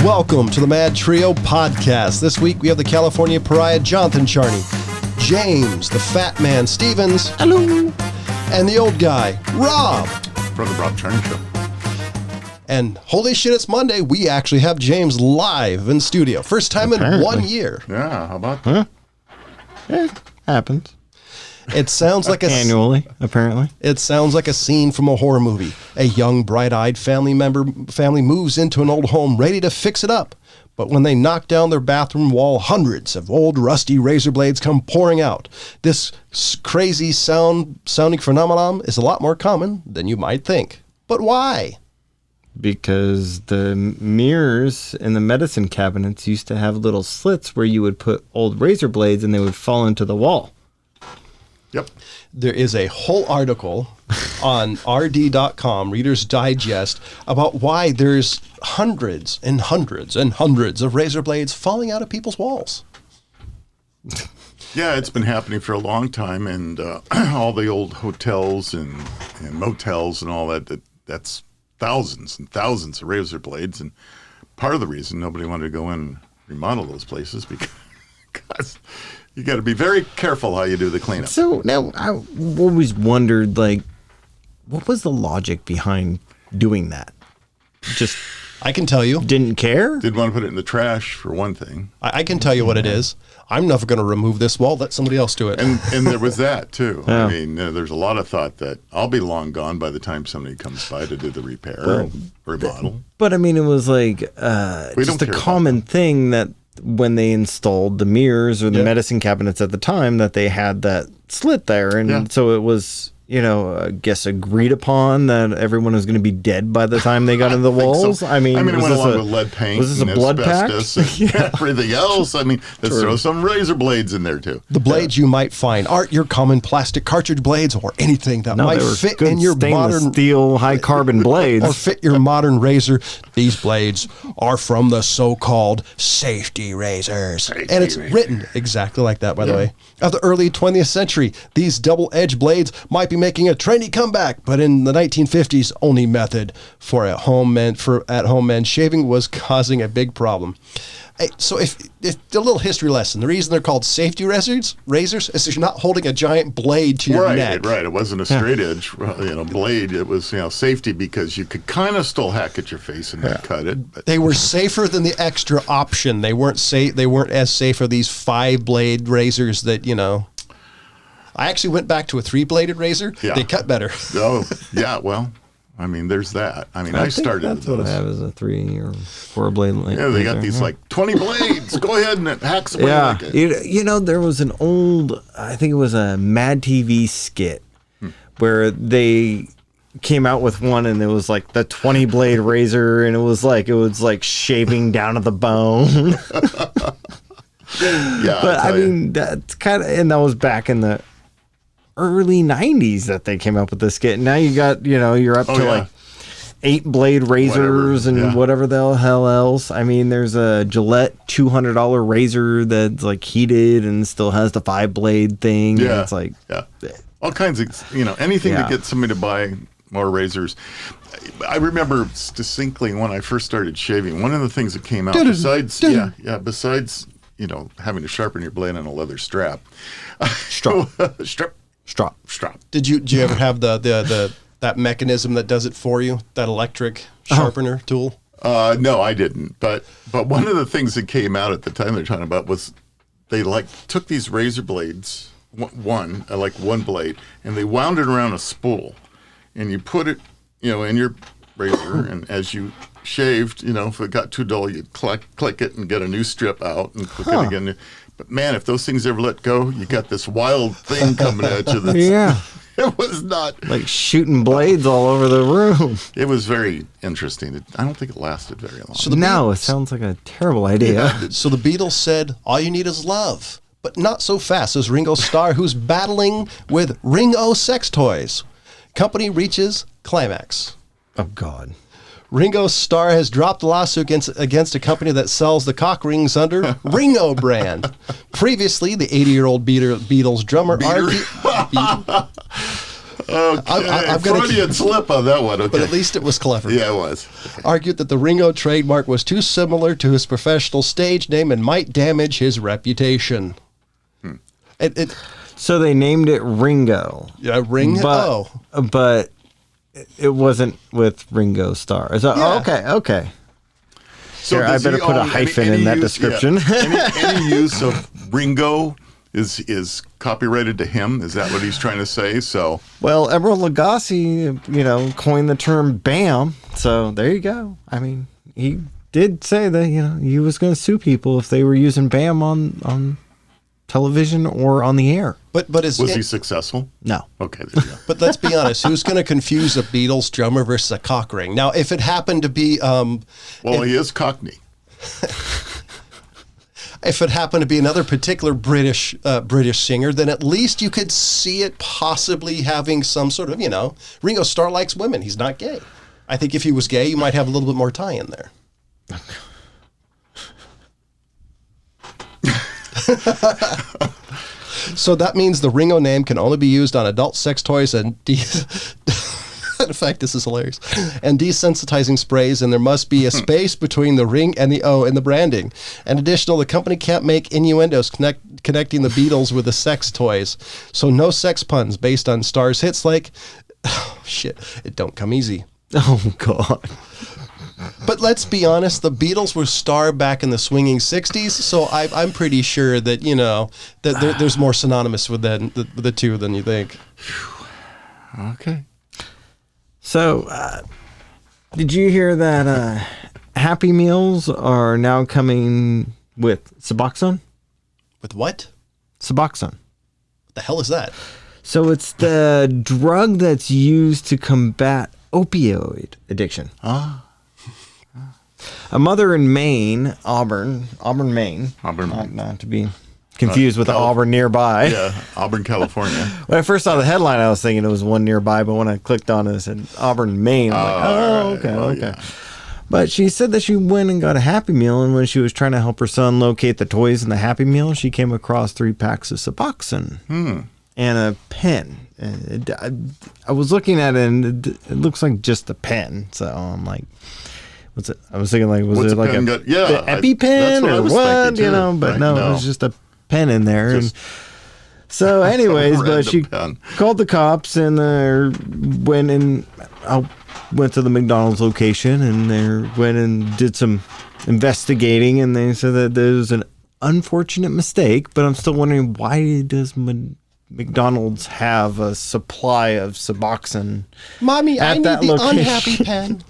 Welcome to the MadTrio podcast. This week we have the California Pariah, Jonathan Charney, James, the Fat Man Stevens, hello, and the old guy, Rob. From the Rob Charney Show. And holy shit, it's Monday. We actually have James live in studio. First time in 1 year. Yeah, how about that? It happens. It sounds like annually, apparently. It sounds like a scene from a horror movie. A young, bright-eyed family moves into an old home ready to fix it up. But when they knock down their bathroom wall, hundreds of old rusty razor blades come pouring out. This crazy sounding phenomenon is a lot more common than you might think. But why? Because the mirrors in the medicine cabinets used to have little slits where you would put old razor blades and they would fall into the wall. Yep. There is a whole article on rd.com, Reader's Digest, about why there's hundreds and hundreds and hundreds of razor blades falling out of people's walls. Yeah, it's been happening for a long time, and all the old hotels and motels and all that's thousands and thousands of razor blades, and part of the reason nobody wanted to go in and remodel those places because you got to be very careful how you do the cleanup. So now I always wondered, like, what was the logic behind doing that? Just I can tell you. Didn't care? Didn't want to put it in the trash, for one thing. I can tell you what it is. I'm never going to remove this wall. Let somebody else do it. And there was that, too. Yeah. I mean, there's a lot of thought that I'll be long gone by the time somebody comes by to do the repair and remodel. But, I mean, it was like just a common thing that when they installed the mirrors or the medicine cabinets at the time that they had that slit there. And so it was, I guess agreed upon that everyone was going to be dead by the time they got into the walls. So. I mean, it went along with lead paint. Was this a blood pact? And everything else. I mean, let's throw some razor blades in there too. The blades you might find aren't your common plastic cartridge blades or anything that might fit in your modern steel high carbon blades or fit your modern razor. These blades are from the so-called safety razors. And it's written exactly like that, by the way. Of the early 20th century, these double-edged blades might be making a trendy comeback, but in the 1950s, only method for at-home men shaving was causing a big problem. So if a little history lesson, the reason they're called safety razors is you're not holding a giant blade to your neck. Right. It wasn't a straight edge, blade. It was, safety because you could kind of still hack at your face and not cut it. But. They were safer than the extra option. They weren't as safe as these 5-blade razors that, I actually went back to a 3-bladed razor. Yeah. They cut better. Oh, yeah. Well, I mean, there's that. I mean, I started. That's what I have is a 3 or 4-blade. Yeah, they got these 20 blades. Go ahead and hack some. Yeah, there was an old, I think it was a Mad TV skit where they came out with one, and it was like the 20-blade razor, and it was like shaving down to the bone. Yeah, but I mean, that's kind of, and that was back in the early 90s that they came up with this skit. Now you got, you're up to 8-blade razors and whatever the hell else. I mean, there's a Gillette $200 razor that's like heated and still has the 5-blade thing. Yeah. And it's like, all kinds of, anything to get somebody to buy more razors. I remember distinctly when I first started shaving, one of the things that came out besides having to sharpen your blade on a leather strap. Strap. Did you ever have that mechanism that does it for you? That electric sharpener tool? No, I didn't. But one of the things that came out at the time they're talking about was they took these razor blades, one blade, and they wound it around a spool, and you put it, in your razor, and as you shaved, if it got too dull, you'd click it and get a new strip out and click it again. But man, if those things ever let go, you got this wild thing coming at you. It was not like shooting blades all over the room. It was very interesting. I don't think it lasted very long. So it sounds like a terrible idea. Yeah. So the Beatles said, all you need is love, but not so fast as Ringo Starr, who's battling with Ringo sex toys. Company reaches climax. Oh, God. Ringo Starr has dropped a lawsuit against a company that sells the cock rings under Ringo brand. Previously, the 80-year-old Beatles drummer Okay. Freudian slip on that one. Okay. But at least it was clever. Yeah, it was. Argued that the Ringo trademark was too similar to his professional stage name and might damage his reputation. So they named it Ringo. Yeah, Ringo. But it wasn't with Ringo Starr. So, Yeah. Okay. So Here, I better put a hyphen in that description. Yeah. Any use of Ringo is copyrighted to him. Is that what he's trying to say? So, Well, Emeril Lagasse, coined the term BAM. So there you go. I mean, he did say that, he was going to sue people if they were using BAM on television or on the air. But was he successful? No. Okay, there you go. But let's be honest, who's going to confuse a Beatles drummer versus a cock ring? Now, if it happened to be... He is Cockney. If it happened to be another particular British singer, then at least you could see it possibly having some sort of, Ringo Starr likes women. He's not gay. I think if he was gay, you might have a little bit more tie in there. So that means the Ringo name can only be used on adult sex toys and in fact, this is hilarious. And desensitizing sprays, and there must be a space between the ring and the O in the branding. And additional, the company can't make innuendos connecting the Beatles with the sex toys. So no sex puns based on Starr's hits like, it don't come easy. Oh, God. But let's be honest, the Beatles were Starr back in the swinging 60s, so I'm pretty sure that, that there's more synonymous with the two than you think. Okay. So, did you hear that Happy Meals are now coming with Suboxone? With what? Suboxone. What the hell is that? So it's the drug that's used to combat opioid addiction. A mother in Maine, Auburn, Maine. Not to be confused with Auburn nearby. Yeah, Auburn, California. When I first saw the headline, I was thinking it was one nearby, but when I clicked on it, it said Auburn, Maine. I'm like, okay. Yeah. But she said that she went and got a Happy Meal, and when she was trying to help her son locate the toys in the Happy Meal, she came across 3 packs of Suboxone and a pen. And I was looking at it, and it looks like just a pen. So I'm like, what's it? I was thinking, like, was What's it like the EpiPen what I or was what? thinking too, But right? no, it was just a pen in there. So, anyways, but she called the cops and went to the McDonald's location, and they went and did some investigating, and they said that there was an unfortunate mistake. But I'm still wondering, why does McDonald's have a supply of Suboxone? Mommy, I need that the location? unhappy pen.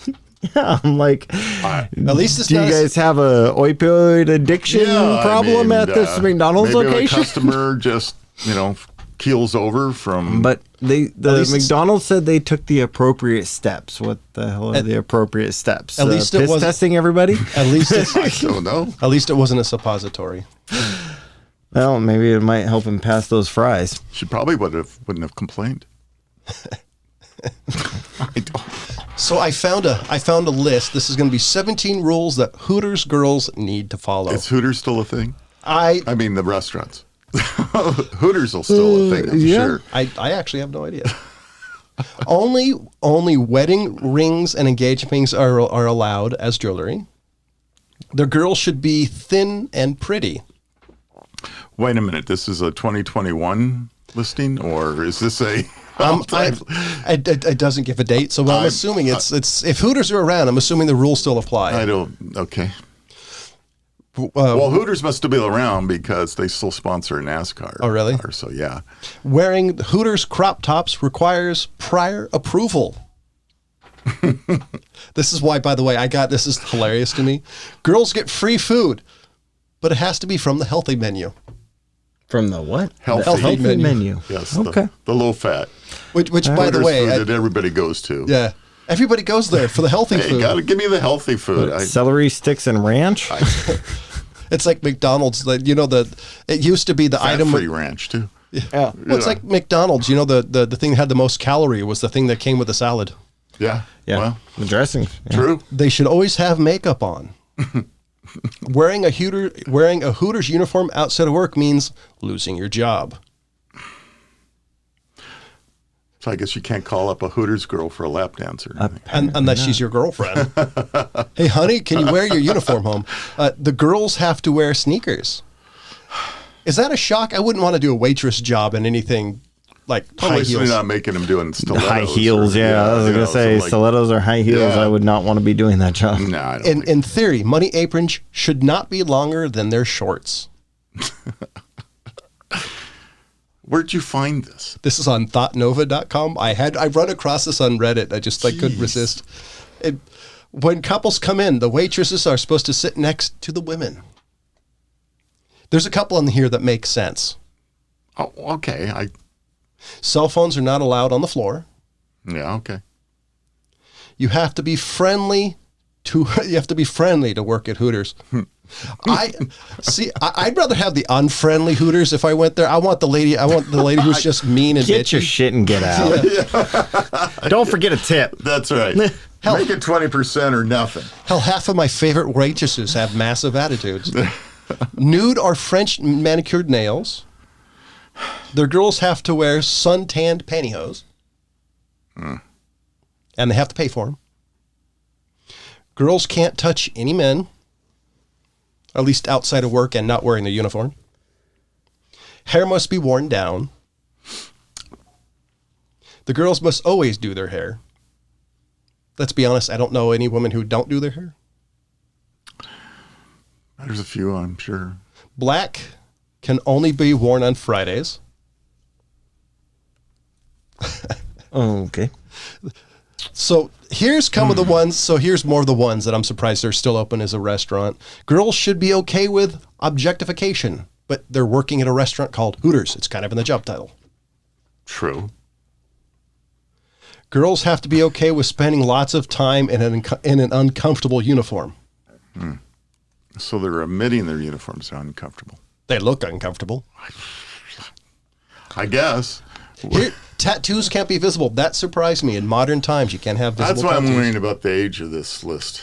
Yeah, I'm like, At least it's do you not. guys have a opioid addiction problem at this McDonald's maybe location? The customer just, keels over from. But the least McDonald's said they took the appropriate steps. What the hell are the appropriate steps? At least it piss wasn't- testing everybody. At least I don't know. at least it wasn't a suppository. Well, maybe it might help him pass those fries. She probably wouldn't have complained. I don't. So I found a list. This is going to be 17 rules that Hooters girls need to follow. Is Hooters still a thing? I I mean, the restaurants. Hooters will still a thing, I'm sure. I actually have no idea. Only wedding rings and engagement rings are allowed as jewelry. The girls should be thin and pretty. Wait a minute. This is a 2021 listing, or is this a? It doesn't give a date, so I'm assuming it's if Hooters are around, I'm assuming the rules still apply. I don't. Okay. Well, Hooters must still be around because they still sponsor NASCAR. Oh, really? So yeah. Wearing Hooters crop tops requires prior approval. This is why, by the way, this is hilarious to me. Girls get free food, but it has to be from the healthy menu. From the what? Healthy. The healthy menu. Yes. Okay. The low fat. Which by the Hooters way, food that everybody goes to. yeah, everybody goes there for the healthy Hey, food. gotta give me the healthy food. Celery sticks and ranch. It's like McDonald's. It used to be the item. Fat-free ranch too. Yeah. Well, it's like McDonald's. The thing that had the most calorie was the thing that came with the salad. Yeah. Yeah. Well, The dressing. Yeah. true. They should always have makeup on. Wearing a Hooters uniform outside of work means losing your job. So I guess you can't call up a Hooters girl for a lap dance or anything. Unless she's your girlfriend. Hey, honey, can you wear your uniform home? The girls have to wear sneakers. Is that a shock? I wouldn't want to do a waitress job in anything like Well, high at least they're heels. not making them doing stilettos. High heels, or, I was going to say stilettos or high heels. Yeah. I would not want to be doing that job. No, I don't In theory, money aprons should not be longer than their shorts. Where'd you find this? This is on thoughtnova.com. I run across this on Reddit. I couldn't Jeez. resist. When couples come in, the waitresses are supposed to sit next to the women. There's a couple in here that make sense. Oh, okay. Cell phones are not allowed on the floor. Yeah, okay. You have to be friendly to work at Hooters. I'd rather have the unfriendly Hooters if I went there. I want the lady who's just mean and Get your bitchy. shit and get out. Don't forget a tip. That's right. Hell. Make it 20% or nothing. Hell, half of my favorite waitresses have massive attitudes. Nude or French manicured nails. Their girls have to wear sun-tanned pantyhose. And they have to pay for them. Girls can't touch any men, at least outside of work and not wearing the uniform. Hair must be worn down. The girls must always do their hair. Let's be honest, I don't know any women who don't do their hair. There's a few, I'm sure. Black can only be worn on Fridays. Okay. So here's some of the ones. So here's more of the ones that I'm surprised they're still open as a restaurant. Girls should be okay with objectification, but they're working at a restaurant called Hooters. It's kind of in the job title. True. Girls have to be okay with spending lots of time in an uncomfortable uniform. So they're omitting their uniforms are uncomfortable. They look uncomfortable. I guess. Here, tattoos can't be visible. That surprised me. In modern times, you can't have visible That's why I'm tattoos. worrying about the age of this list.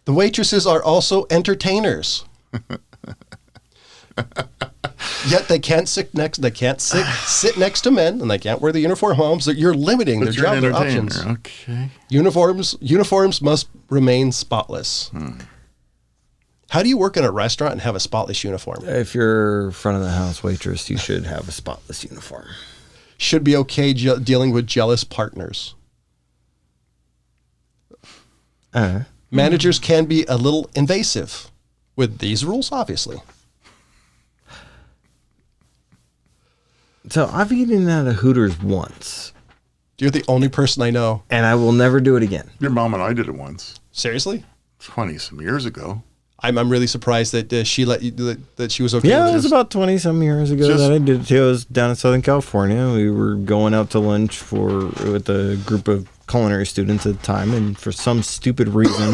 The waitresses are also entertainers. Yet they can't sit next. They can't sit next to men, and they can't wear the uniform home. So you're limiting their But you're job, an their entertainer. options. Okay. Uniforms must remain spotless. How do you work in a restaurant and have a spotless uniform? If you're front of the house waitress, you should have a spotless uniform. Should be okay dealing with jealous partners. Managers can be a little invasive with these rules, obviously. So I've eaten at a Hooters once, You're the only person I know. and I will never do it again. Your mom and I did it once, Seriously? 20-some years ago. I'm really surprised that she let you that she was okay. Yeah, with it was about 20-some years ago Just- that I did it too. I was down in Southern California. We were going out to lunch with a group of culinary students at the time, and for some stupid reason,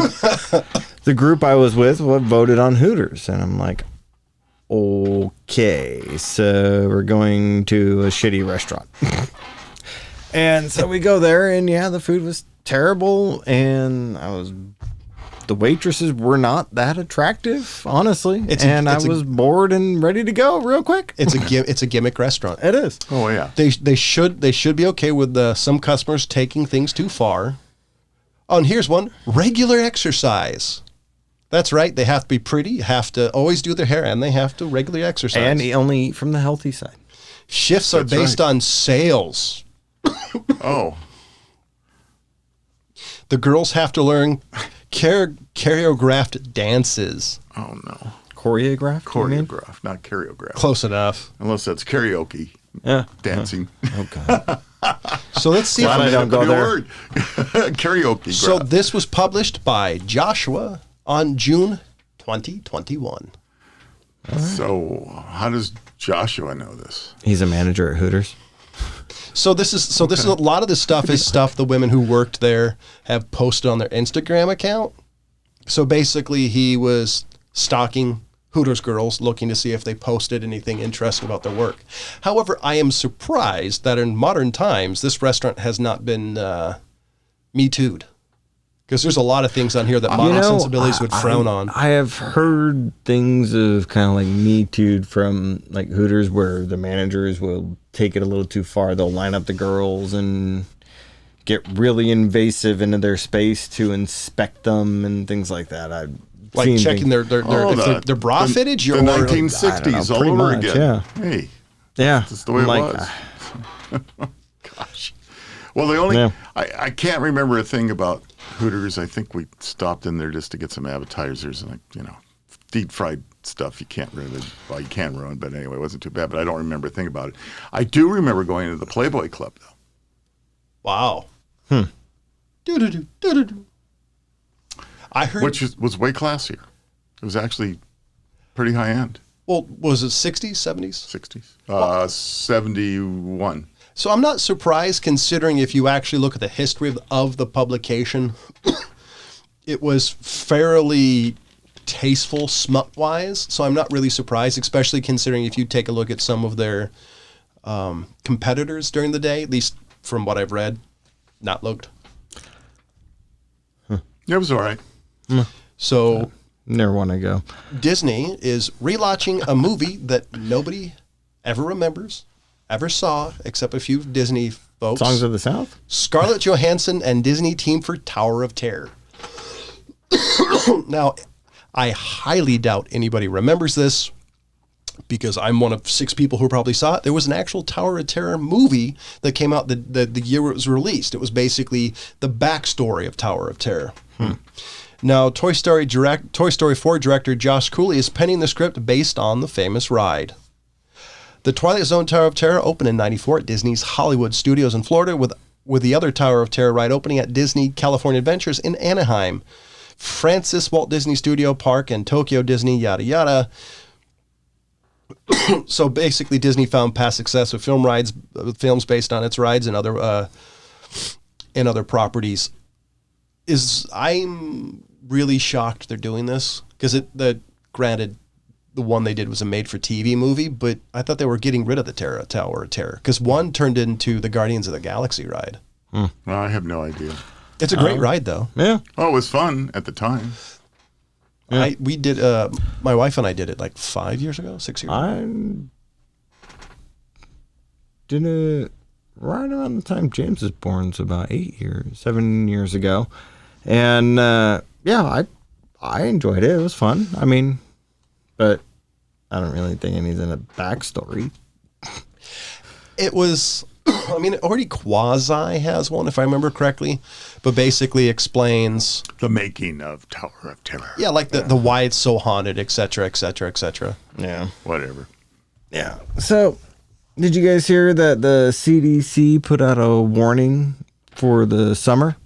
the group I was with voted on Hooters, and I'm like, okay, so we're going to a shitty restaurant. And so we go there, and yeah, the food was terrible, and the waitresses were not that attractive, honestly. I was bored and ready to go real quick. It's a gimmick restaurant. It is. Oh, yeah. They should be okay with some customers taking things too far. Oh, and here's one: regular exercise. That's right. They have to be pretty, have to always do their hair, and they have to regularly exercise. And only eat from the healthy side. Shifts are That's based right. on sales. Oh, The girls have to learn choreographed dances. oh no. Choreographed? you mean? Choreograph, not choreograph. Close enough. Unless that's karaoke, Yeah. dancing. Okay. So let's see. Glad I don't go there. Karaoke. So graph. this was published by Joshua on June 2021. So how does Joshua know this? He's a manager at Hooters. So this is a lot of this stuff is stuff the women who worked there have posted on their Instagram account. So basically he was stalking Hooters girls looking to see if they posted anything interesting about their work. However, I am surprised that in modern times this restaurant has not been Me Too'd. Because there's a lot of things on here that modern sensibilities would frown on. I have heard things of kind of like Me Too from like Hooters where the managers will take it a little too far. They'll line up the girls and get really invasive into their space to inspect them and things like that. I've like checking their bra fittage? The 1960s all over much, again. Yeah. Hey. Yeah. That's the way it was. Gosh. Well, the only I can't remember a thing about Hooters. I think we stopped in there just to get some appetizers and deep fried stuff. You can't really, you can ruin, but anyway, it wasn't too bad. But I don't remember a thing about it. I do remember going to the Playboy Club though. Wow. I heard, which was way classier. It was actually pretty high end. Well, was it 60s, 70s? 60s. 71. So I'm not surprised, considering if you actually look at the history of the publication, it was fairly tasteful smut-wise. So I'm not really surprised, especially considering if you take a look at some of their competitors during the day, at least from what I've read, not looked. It was all right. So never want to go. Disney is relaunching a movie that nobody ever remembers, ever saw, except a few Disney folks. Songs of the South? Scarlett Johansson and Disney team for Tower of Terror. Now, I highly doubt anybody remembers this because I'm one of 6 people who probably saw it. There was an actual Tower of Terror movie that came out the year it was released. It was basically the backstory of Tower of Terror. Now, Toy Story 4 director Josh Cooley is penning the script based on the famous ride. The Twilight Zone Tower of Terror opened in '94 at Disney's Hollywood Studios in Florida, with the other Tower of Terror ride opening at Disney California Adventures in Anaheim, Francis Walt Disney Studio Park, and Tokyo Disney, yada yada. So basically, Disney found past success with films based on its rides and other properties. I'm really shocked they're doing this because granted, the one they did was a made-for-TV movie, but I thought they were getting rid of the Tower of Terror because one turned into the Guardians of the Galaxy ride. Well, I have no idea. It's a great ride, though. Yeah. Oh, it was fun at the time. Yeah. We did. My wife and I did it like 5 years ago, 6 years ago. I did it right around the time James was born, so about 7 years ago. And I enjoyed it. It was fun. I mean, but I don't really think it needs a backstory. It was, I mean, it already quasi has one, if I remember correctly, but basically explains the making of Tower of Terror. Yeah, like the why it's so haunted, et cetera, et cetera, et cetera. Yeah. Whatever. Yeah. So, did you guys hear that the CDC put out a warning for the summer?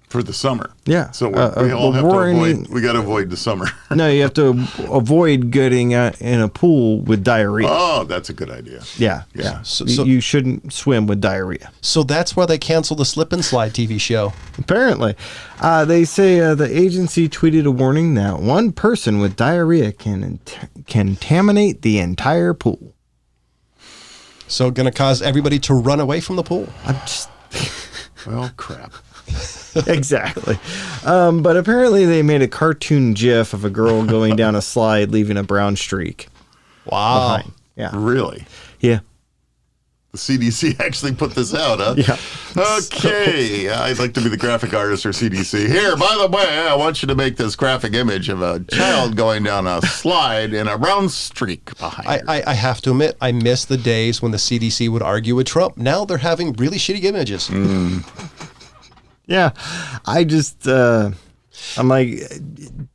For the summer. Yeah. So we all have to avoid, we got to avoid the summer. No, you have to avoid getting in a pool with diarrhea. Oh, that's a good idea. Yeah. So you shouldn't swim with diarrhea. So that's why they canceled the Slip and Slide TV show. Apparently. They say the agency tweeted a warning that one person with diarrhea can contaminate the entire pool. So going to cause everybody to run away from the pool. I'm just... Well, crap. Exactly. But apparently they made a cartoon GIF of a girl going down a slide, leaving a brown streak. Wow. Behind. Yeah. Really? Yeah. The CDC actually put this out, huh? Yeah. Okay. I'd like to be the graphic artist for CDC. Here, by the way, I want you to make this graphic image of a child going down a slide in a brown streak behind her. I have to admit, I miss the days when the CDC would argue with Trump. Now they're having really shitty images. Yeah, I just, I'm like,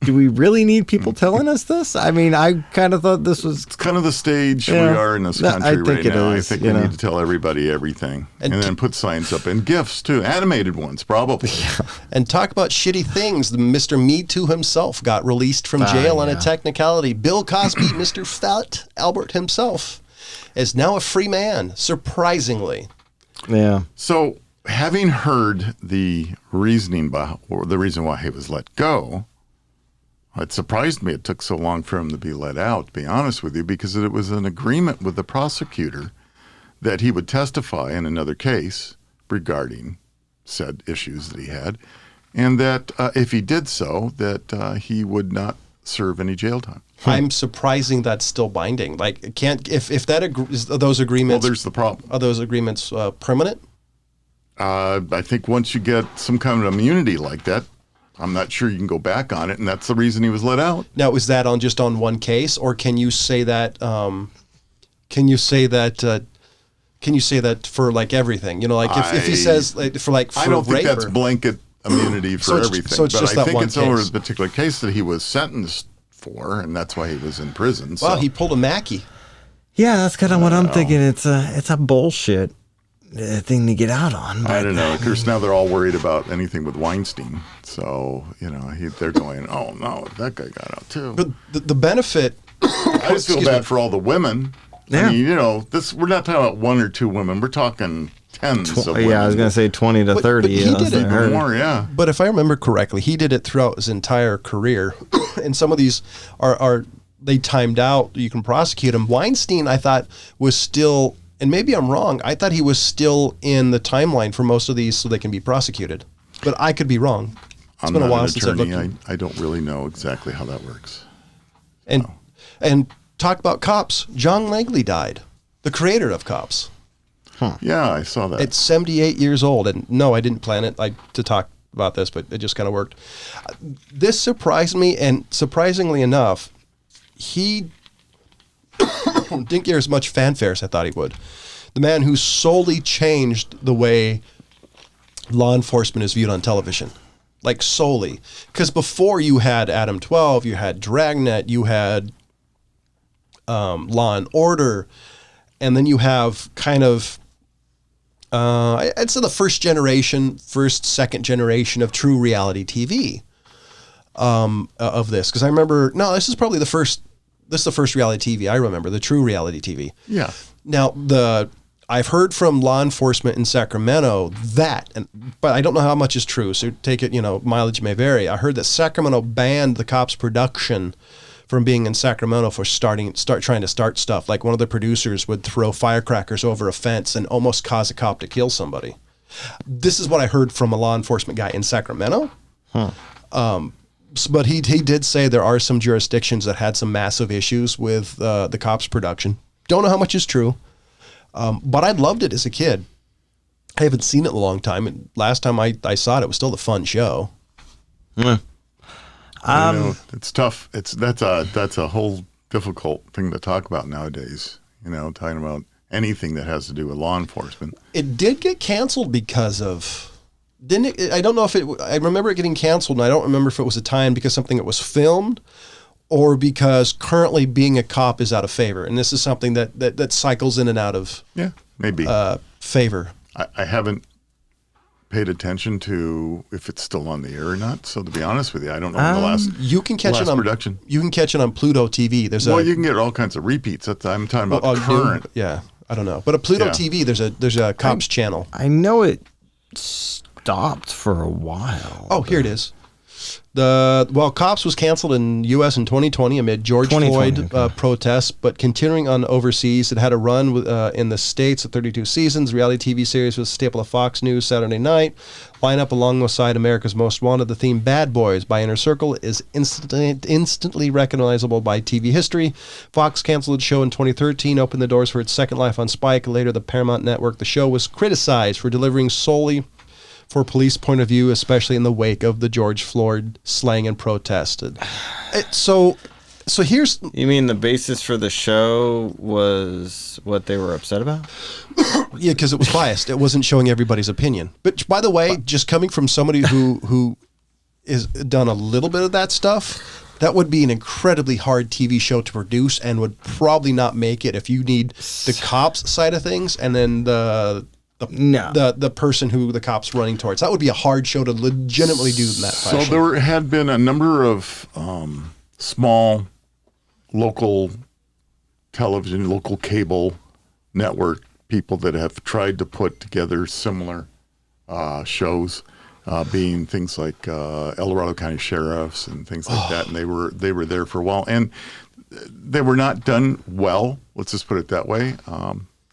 do we really need people telling us this? I mean, I kind of thought this was... It's kind of the stage we are in this country right now. Is, I think we need to tell everybody everything. And then put signs up and GIFs, too. Animated ones, probably. Yeah. And talk about shitty things. Mr. Me Too himself got released from jail on a technicality. Bill Cosby, Mr. Fat Albert himself, is now a free man, surprisingly. Yeah. So... having heard the reasoning or the reason why he was let go, it surprised me it took so long for him to be let out, to be honest with you, because it was an agreement with the prosecutor that he would testify in another case regarding said issues that he had. and that if he did so, that he would not serve any jail time. I'm surprising that's still binding. Like, it can't if that is those agreements. Well, there's the problem. Are those agreements permanent? I think once you get some kind of immunity like that, I'm not sure you can go back on it, and that's the reason he was let out. Now, is that on just on one case, or can you say that? Can you say that for like everything? You know, like if he says like, for I don't think rape that's blanket immunity for everything. So it's but just I that think one it's over case. a particular case that he was sentenced for, and that's why he was in prison. Well, so. he pulled a Mackey. Yeah, that's kind of what I'm thinking. It's a bullshit thing to get out on. But I don't know. Of course, now they're all worried about anything with Weinstein. So, they're going, oh, no, that guy got out too. But the benefit. I just feel bad for all the women. Yeah. I mean, we're not talking about one or two women. We're talking tens of women. Yeah, I was going to say 20 to 30. but he did it Even more, yeah. But if I remember correctly, he did it throughout his entire career, and some of these are they timed out. You can prosecute him. Weinstein, I thought, was still, and maybe I'm wrong. I thought he was still in the timeline for most of these, so they can be prosecuted. But I could be wrong. It's been a while since I've looked. I don't really know exactly how that works. And talk about Cops. John Langley died, the creator of Cops. Yeah, I saw that. At 78 years old. And no, I didn't plan it to talk about this, but it just kind of worked. This surprised me, and surprisingly enough, he didn't get as much fanfare as I thought he would. The man who solely changed the way law enforcement is viewed on television. Like solely. Because before you had Adam 12, you had Dragnet, you had Law and Order, and then you have kind of I'd say the second generation of true reality TV of this. Because I remember, this is probably the first reality TV I remember, the true reality TV. Yeah. Now, I've heard from law enforcement in Sacramento but I don't know how much is true, so take it, mileage may vary. I heard that Sacramento banned the Cops production from being in Sacramento for trying to start stuff. Like one of the producers would throw firecrackers over a fence and almost cause a cop to kill somebody. This is what I heard from a law enforcement guy in Sacramento. But he did say there are some jurisdictions that had some massive issues with the Cops production. Don't know how much is true, but I loved it as a kid. I haven't seen it in a long time. And last time I saw it, it was still a fun show. Yeah. It's tough. That's a whole difficult thing to talk about nowadays. Talking about anything that has to do with law enforcement. It did get canceled because of, didn't it? I don't know if I remember it getting canceled, and I don't remember if it was a tie-in because something that was filmed, or because currently being a cop is out of favor, and this is something that cycles in and out of maybe favor. I haven't paid attention to if it's still on the air or not. So to be honest with you, I don't know when the last you can catch it on production. You can catch it on Pluto TV. You can get all kinds of repeats. I'm talking about current. I don't know, but at Pluto TV, there's a Cops channel. I know it stopped for a while. Oh, here it is. Cops was canceled in U.S. in 2020 amid George Floyd protests, but continuing on overseas, it had a run in the States of 32 seasons. Reality TV series was a staple of Fox News Saturday night. Lineup alongside America's Most Wanted, the theme Bad Boys by Inner Circle is instantly recognizable by TV history. Fox canceled its show in 2013, opened the doors for its second life on Spike, later the Paramount Network. The show was criticized for delivering solely for police point of view, especially in the wake of the George Floyd slaying and protest. So here's... You mean the basis for the show was what they were upset about? Yeah, because it was biased. It wasn't showing everybody's opinion. But by the way, just coming from somebody who is done a little bit of that stuff, that would be an incredibly hard TV show to produce and would probably not make it if you need the cops side of things and then the person who the cop's running towards. That would be a hard show to legitimately do in that fashion. So there had been a number of small local television, local cable network people that have tried to put together similar shows, being things like El Dorado County Sheriffs and things like that. And they were there for a while, and they were not done well. Let's just put it that way.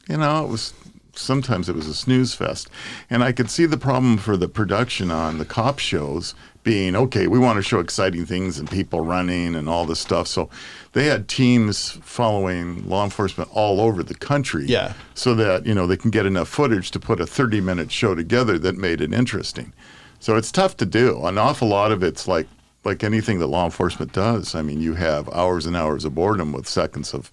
It was sometimes it was a snooze fest. And I could see the problem for the production on the cop shows being, okay, we want to show exciting things and people running and all this stuff. So they had teams following law enforcement all over the country. Yeah. So that, they can get enough footage to put a 30-minute show together that made it interesting. So it's tough to do. An awful lot of it's like anything that law enforcement does. I mean, you have hours and hours of boredom with seconds of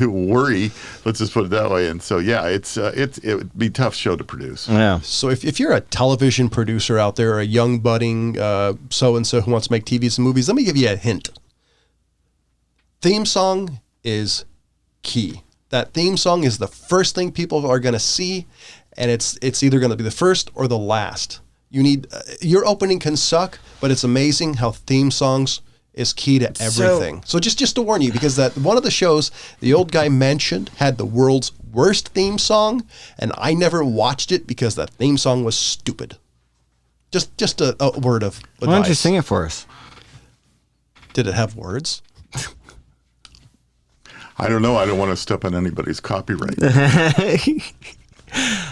worry. Let's just put it that way. And so, yeah, it would be a tough show to produce. Yeah. So if you're a television producer out there, a young budding so-and-so who wants to make TVs and movies, let me give you a hint. Theme song is key. That theme song is the first thing people are going to see, and it's either going to be the first or the last. You need your opening can suck, but it's amazing how theme songs is key to everything. So just to warn you, because that one of the shows the old guy mentioned had the world's worst theme song, and I never watched it because that theme song was stupid. Just a word of advice. Why don't you sing it for us? Did it have words? I don't know. I don't want to step on anybody's copyright.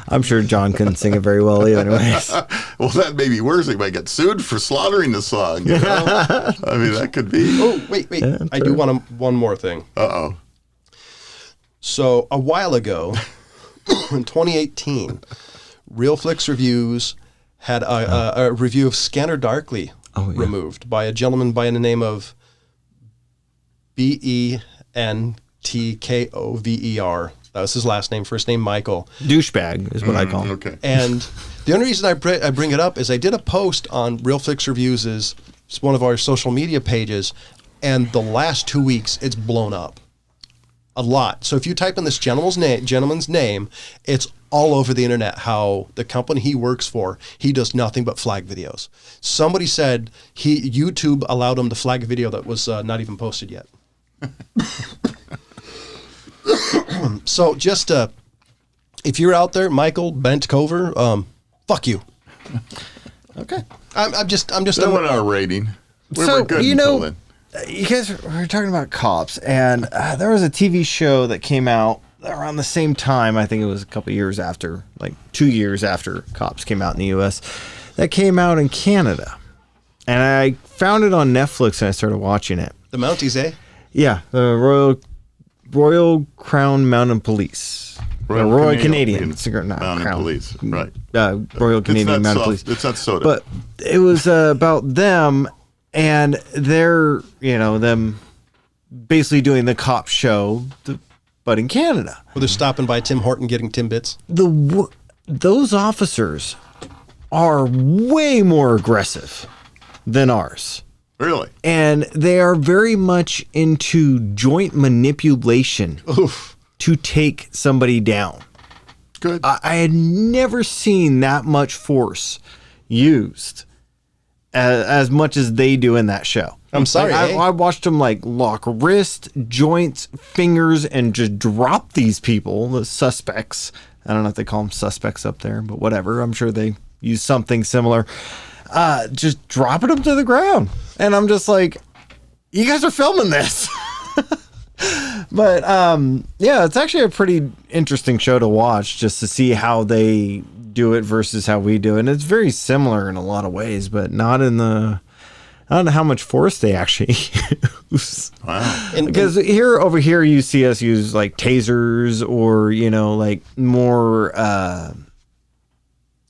I'm sure John couldn't sing it very well either, anyways. Well, that may be worse. He might get sued for slaughtering the song. I mean, that could be. Oh, wait. Yeah, I do want one more thing. Uh-oh. So a while ago, in 2018, Real Flicks Reviews had a review of Scanner Darkly removed by a gentleman by the name of Bentkover. That was his last name, first name Michael. Douchebag is what I call him. Okay. And the only reason I bring it up is I did a post on Real Flicks Reviews, it's one of our social media pages, and the last 2 weeks it's blown up a lot. So if you type in this gentleman's name, it's all over the internet how the company he works for, he does nothing but flag videos. Somebody said YouTube allowed him to flag a video that was not even posted yet. So just if you're out there, Michael Bentkover, fuck you. Okay. I'm just. That went our rating. We're good until then. You guys were talking about cops, and there was a TV show that came out around the same time. I think it was a couple years after, like 2 years after Cops came out in the U.S. That came out in Canada, and I found it on Netflix and I started watching it. The Mounties, eh? Yeah, the Royal Crown Mounted Police. Royal Canadian Mounted Police, right. Royal Canadian Mounted Police. It's not soda. But it was about them, and they're, them basically doing the cop show, but in Canada. Where they're stopping by Tim Horton getting Timbits. Those officers are way more aggressive than ours. Really? And they are very much into joint manipulation to take somebody down. Good. I had never seen that much force used as much as they do in that show. I'm sorry. I watched them lock wrist, joints, fingers, and just drop these people, the suspects. I don't know if they call them suspects up there, but whatever. I'm sure they use something similar. Just dropping them to the ground. And I'm just like, you guys are filming this. But yeah, it's actually a pretty interesting show to watch just to see how they do it versus how we do it. And it's very similar in a lot of ways, but not in I don't know how much force they actually use. Wow. Because over here you see us use like tasers or, more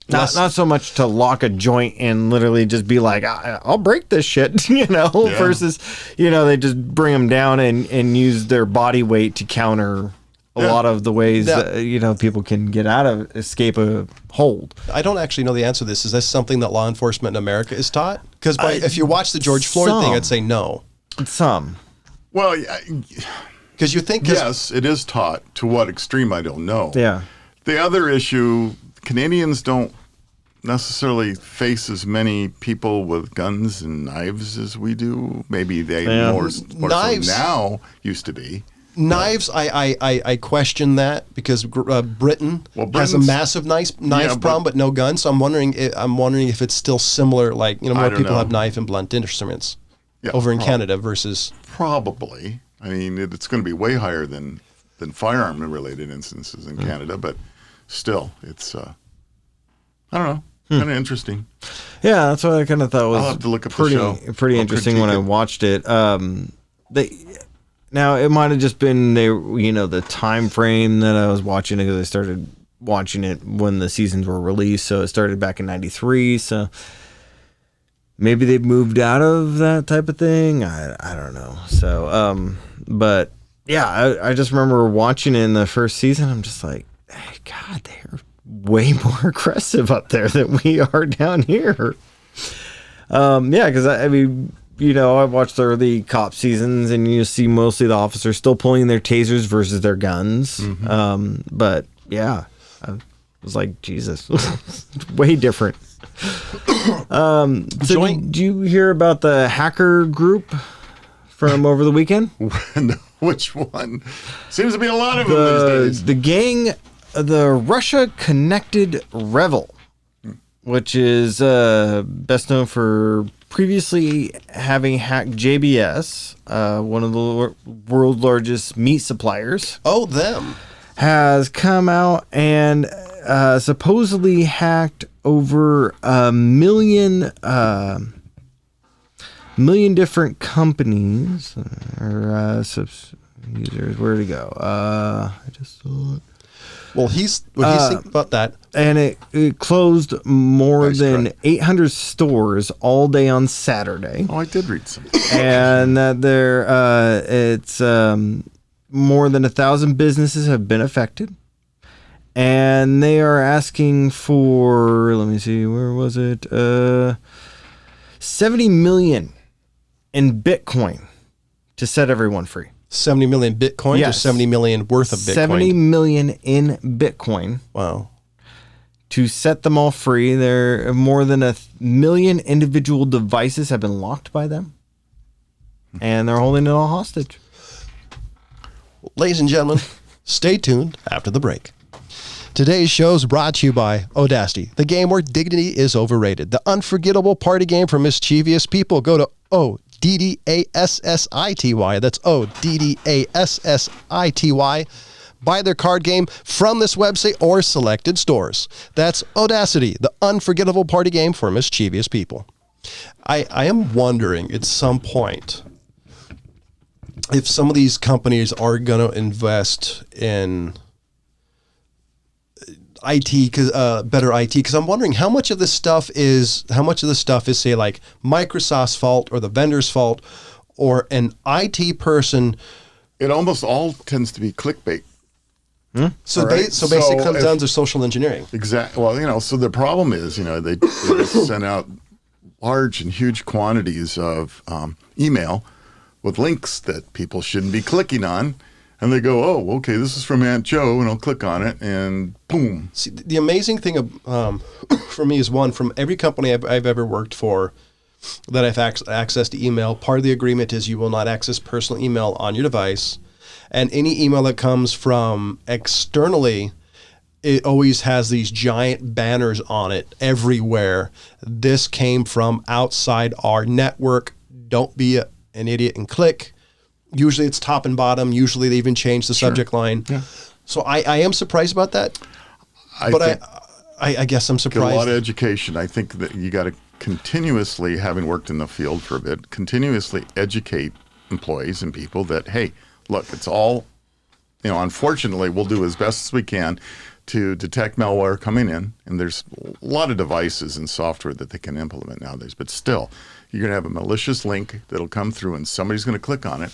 not so much to lock a joint and literally just be like, I'll break this shit, versus, they just bring them down and use their body weight to counter a lot of the ways that, people can escape a hold. I don't actually know the answer to this. Is this something that law enforcement in America is taught? Because if you watch the George Floyd thing, I'd say no. Some. Well, because you think... Yes, it is taught. To what extreme, I don't know. Yeah. The other issue, Canadians don't necessarily face as many people with guns and knives as we do. Maybe they more knives so now used to be. Knives, I question that because Britain has a massive knife problem, but no guns. So I'm wondering if it's still similar. Like more people have knife and blunt instruments over in Canada versus probably. I mean, it's going to be way higher than firearm related instances in Canada, but still, it's I don't know, kind of interesting. Yeah, that's what I kind of thought was I'll have to look up pretty the show. pretty I'll interesting when I critique it. watched it. Now it might have just been the time frame that I was watching it, because I started watching it when the seasons were released, so it started back in '93. So maybe they moved out of that type of thing. I don't know. So but yeah, I just remember watching it in the first season. I'm just like, hey, God, they're way more aggressive up there than we are down here. Yeah, because I mean, I've watched the early cop seasons, and you see mostly the officers still pulling their tasers versus their guns. But yeah, I was like, Jesus, way different. So did you hear about the hacker group from over the weekend? Which one? Seems to be a lot of them these days. The gang, the Russia Connected Revel, which is best known for previously having hacked JBS, one of the world's largest meat suppliers. Oh, them. Has come out and supposedly hacked over a million different companies or users. Where'd it go? I just saw it. Well, what do you think about that? And it closed more Nice than try. 800 stores all day on Saturday. Oh, I did read some. And that it's more than 1,000 businesses have been affected, and they are asking for, let me see, where was it, 70 million in Bitcoin to set everyone free. 70 million Bitcoins or Yes. 70 million worth of Bitcoin? 70 million in Bitcoin Wow. to set them all free. There more than 1 million individual devices have been locked by them, and they're holding it all hostage. Ladies and gentlemen, stay tuned after the break. Today's show is brought to you by Audacity, the game where dignity is overrated. The unforgettable party game for mischievous people. Go to ODDASSITY. That's ODDASSITY. Buy their card game from this website or selected stores. That's Audacity, the unforgettable party game for mischievous people. I am wondering at some point if some of these companies are going to invest in IT, better IT, because I'm wondering how much of this stuff is say like Microsoft's fault or the vendor's fault or an IT person. It almost all tends to be clickbait. So All right. so basically So comes down to social engineering. Exactly. Well, so the problem is, they just send out large and huge quantities of email with links that people shouldn't be clicking on. And they go, oh, okay, this is from Aunt Joe, and I'll click on it, and boom. See, the amazing thing for me is from every company I've ever worked for that I've access to email, part of the agreement is you will not access personal email on your device. And any email that comes from externally, it always has these giant banners on it everywhere. This came from outside our network. Don't be an idiot and click. Usually it's top and bottom. Usually they even change the subject line. Yeah. So I am surprised about that. I guess I'm surprised. A lot of education. I think that you got to continuously, having worked in the field for a bit, continuously educate employees and people that, hey, look, it's all, unfortunately, we'll do as best as we can to detect malware coming in. And there's a lot of devices and software that they can implement nowadays. But still, you're going to have a malicious link that'll come through and somebody's going to click on it.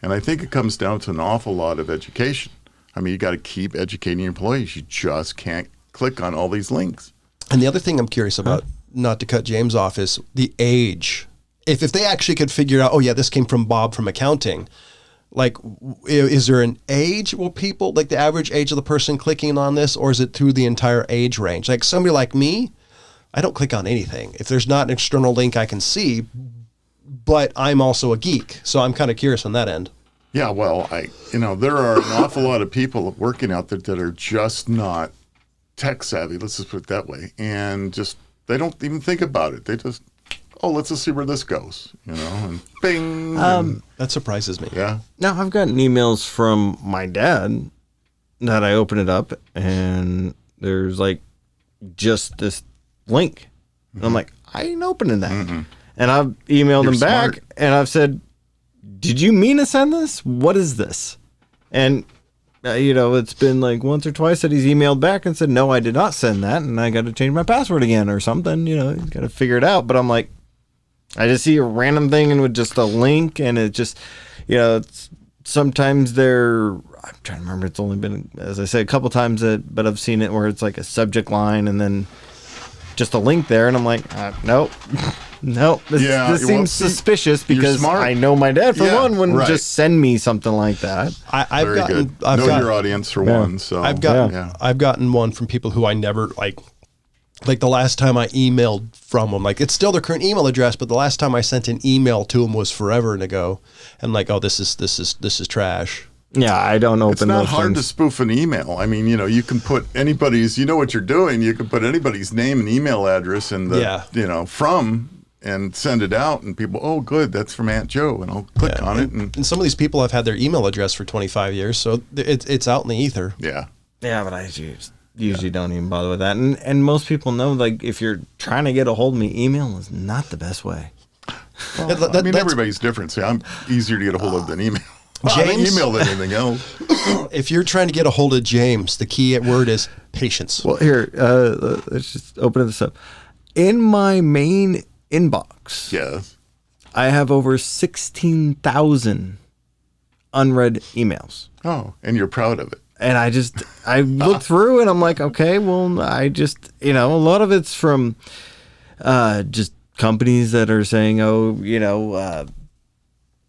And I think it comes down to an awful lot of education. I mean, you got to keep educating your employees. You just can't click on all these links. And the other thing I'm curious about, not to cut James off, is the age. If they actually could figure out, oh yeah, this came from Bob from accounting, like, is there an age where people, like the average age of the person clicking on this, or is it through the entire age range? Like somebody like me, I don't click on anything. If there's not an external link I can see, but I'm also a geek. So I'm kind of curious on that end. Yeah, well, there are an awful lot of people working out there that are just not tech savvy, let's just put it that way. And just, they don't even think about it. They just, let's just see where this goes, and bing. That surprises me. Yeah. Now, I've gotten emails from my dad that I open it up and there's like just this link. And I'm like, I ain't opening that. And I've emailed them back and I've said, did you mean to send this? What is this? And, it's been like once or twice that he's emailed back and said, no, I did not send that. And I got to change my password again or something. He's got to figure it out. But I'm like, I just see a random thing and with just a link. And it just, it's sometimes I'm trying to remember. It's only been, as I said, a couple times but I've seen it where it's like a subject line and then just a link there. And I'm like, nope. Nope. This seems suspicious because I know my dad, for one, wouldn't just send me something like that. I've gotten your audience for one. So I've gotten one from people who I never like the last time I emailed from them, like it's still their current email address, but the last time I sent an email to them was forever ago. And like, oh, this is trash. Yeah, I don't open. It's not those hard things. to spoof an email. I mean, you can put anybody's. You know what you're doing. You can put anybody's name and email address in the from and send it out, and people, oh, good, that's from Aunt Joe, and I'll click on it. And some of these people have had their email address for 25 years, so it's out in the ether. Yeah. Yeah, but I usually don't even bother with that. And most people know, like, if you're trying to get a hold of me, email is not the best way. Well, everybody's different. See, I'm easier to get a hold of than email. James, email than anything else. If you're trying to get a hold of James, the key word is patience. Well, here, let's just open this up. In my main inbox, yes, I have over 16,000 unread emails. Oh, and you're proud of it. And I looked through and I'm like, okay, well, I just, a lot of it's from just companies that are saying,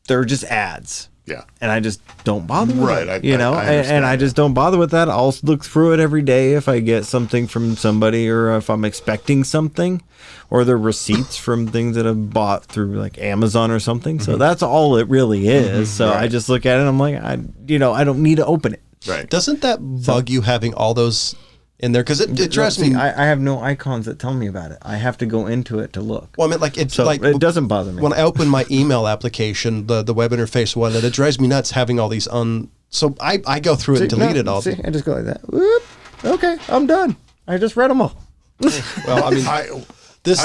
they're just ads. Yeah. And I just don't bother with it. I just don't bother with that. I'll look through it every day if I get something from somebody or if I'm expecting something or the receipts from things that I've bought through like Amazon or something. So that's all it really is. So I just look at it and I'm like, I don't need to open it. Right. Doesn't that bug you having all those in there? Because it drives me. I have no icons that tell me about it. I have to go into it to look. Well, I mean, like it's like it doesn't bother me. When I open my email application, the web interface one, and it drives me nuts having all these So I go through it and delete it all. See, I just go like that. Whoop. Okay, I'm done. I just read them all. Well, I mean, I